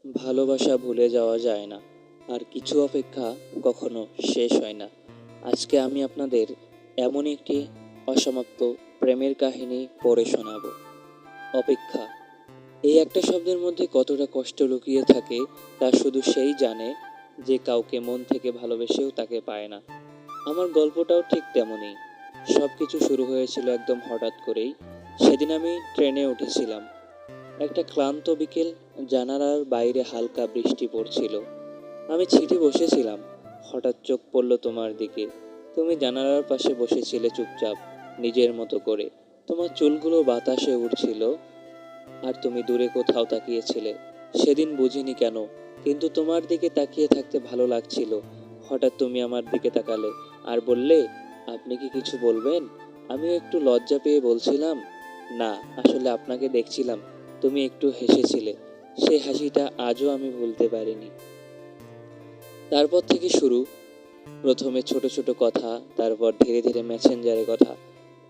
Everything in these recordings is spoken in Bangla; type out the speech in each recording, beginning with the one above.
ভালোবাসা ভুলে যাওয়া যায় না, আর কিছু অপেক্ষা কখনো শেষ হয় না। আজকে আমি আপনাদের এমন একটি অসমাপ্ত প্রেমের কাহিনী পড়ে শোনাব। অপেক্ষা। এই একটা শব্দের মধ্যে কতটা কষ্ট লুকিয়ে থাকে তা শুধু সেই জানে যে কাউকে মন থেকে ভালোবেসেও তাকে পায় না। আমার গল্পটাও ঠিক তেমনই। সব কিছু শুরু হয়েছিল একদম হঠাৎ করেই। সেদিন আমি ট্রেনে উঠেছিলাম। একটা ক্লান্ত বিকেল, জানালার বাইরে হালকা বৃষ্টি পড়ছিল। আমি ছিটে বসেছিলাম। হঠাৎ চোখ পড়ল তোমার দিকে। তুমি জানালার পাশে বসেছিলে চুপচাপ, নিজের মতো করে। তোমার চুলগুলো বাতাসে উড়ছিল, আর তুমি দূরে কোথাও তাকিয়েছিলে। সেদিন বুঝিনি কেন, কিন্তু তোমার দিকে তাকিয়ে থাকতে ভালো লাগছিল। হঠাৎ তুমি আমার দিকে তাকালে আর বললে, আপনি কি কিছু বলবেন? আমিও একটু লজ্জা পেয়ে বলছিলাম, না, আসলে আপনাকে দেখছিলাম। তুমি একটু হেসেছিলে। সেই হাসিটা আজও আমি ভুলতে পারিনি। তারপর থেকে শুরু। প্রথমে ছোট ছোট কথা, তারপর ধীরে ধীরে মেসেঞ্জারে কথা।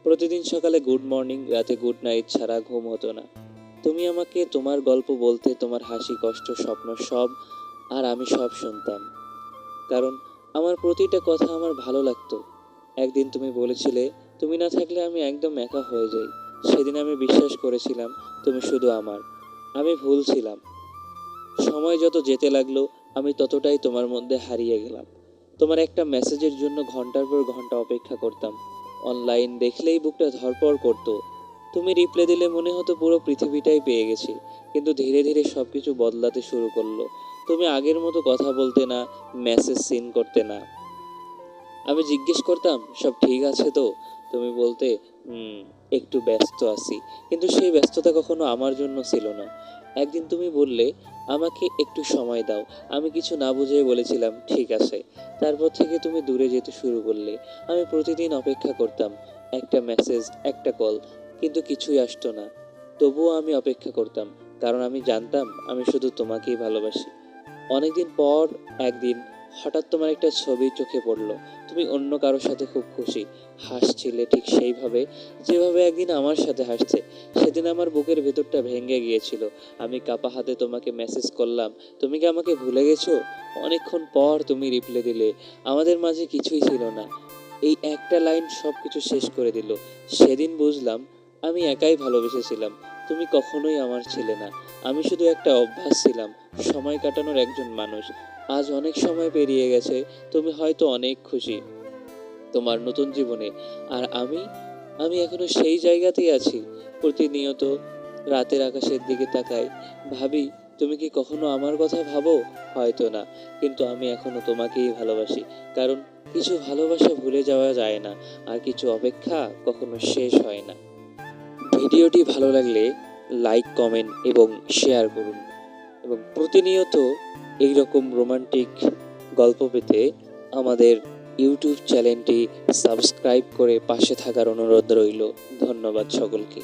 প্রতিদিন সকালে গুড মর্নিং, রাতে গুড নাইট ছাড়া ঘুম হতো না। তুমি আমাকে তোমার গল্প বলতে, তোমার হাসি, কষ্ট, স্বপ্ন সব, আর আমি সব শুনতাম। কারণ আমার প্রতিটা কথা আমার ভালো লাগতো। একদিন তুমি বলেছিলে, তুমি না থাকলে আমি একদম একা হয়ে যাই। সেদিন আমি বিশ্বাস করেছিলাম তুমি শুধু আমার। আমি ভুল ছিলাম। সময় যত যেতে লাগলো, আমি ততটাই তোমার মধ্যে হারিয়ে গেলাম। তোমার একটা মেসেজের জন্য ঘন্টার পর ঘন্টা অপেক্ষা করতাম। অনলাইন দেখলেই বুকটা ধড়ফড় করতো। তুমি রিপ্লাই দিলে মনে হতো পুরো পৃথিবীটাই পেয়ে গেছি। কিন্তু ধীরে ধীরে সব কিছু বদলাতে শুরু করলো। তুমি আগের মতো কথা বলতে না, মেসেজ সিন করতে না। আমি জিজ্ঞেস করতাম, সব ঠিক আছে তো? তুমি বলতে, হুম, একটু ব্যস্ত আছি। কিন্তু সেই ব্যস্ততা কখনো আমার জন্য ছিল না। একদিন তুমি বললে, আমাকে একটু সময় দাও। আমি কিছু না বুঝে বলেছিলাম, ঠিক আছে। তারপর থেকে তুমি দূরে যেতে শুরু করলে। আমি প্রতিদিন অপেক্ষা করতাম, একটা মেসেজ, একটা কল, কিন্তু কিছুই আসতো না। তবুও আমি অপেক্ষা করতাম, কারণ আমি জানতাম আমি শুধু তোমাকেই ভালোবাসি। অনেকদিন পর একদিন হঠাৎ তোমার একটা ছবি চোখে পড়লো। তুমি অন্য কারোর সাথে খুব খুশি, হাসছিলে ঠিক সেইভাবে যেভাবে একদিন আমার সাথে হাসছে। সেদিন আমার বুকের ভেতরটা ভেঙে গিয়েছিল। আমি কাপা হাতে তোমাকে মেসেজ করলাম, তুমি কি আমাকে ভুলে গেছো? অনেকক্ষণ পর তুমি রিপ্লাই দিলে, আমাদের মাঝে কিছুই ছিল না। এই একটা লাইন সব কিছু শেষ করে দিল। সেদিন বুঝলাম আমি একাই ভালোবেসেছিলাম। তুমি কখনোই আমার ছিলে না। আমি শুধু একটা অভ্যাস ছিলাম, সময় কাটানোর একজন মানুষ। আজ অনেক সময় পেরিয়ে গেছে, তুমি হয়তো অনেক খুশি তোমার নতুন জীবনে, আর আমি এখনো সেই জায়গাতেই আছি। প্রতিনিয়ত রাতের আকাশের দিকে তাকাই, ভাবি, তুমি কি কখনো আমার কথা ভাবো? হয়তো না, কিন্তু আমি এখনো তোমাকেই ভালোবাসি। কারণ কিছু ভালোবাসা ভুলে যাওয়া যায় না, আর কিছু অপেক্ষা কখনো শেষ হয় না। ভিডিওটি ভালো লাগলে লাইক, কমেন্ট এবং শেয়ার করুন, এবং প্রতিনিয়ত এইরকম রোমান্টিক গল্প পেতে আমাদের ইউটিউব চ্যানেলটি সাবস্ক্রাইব করে পাশে থাকার অনুরোধ রইল। ধন্যবাদ সকলকে।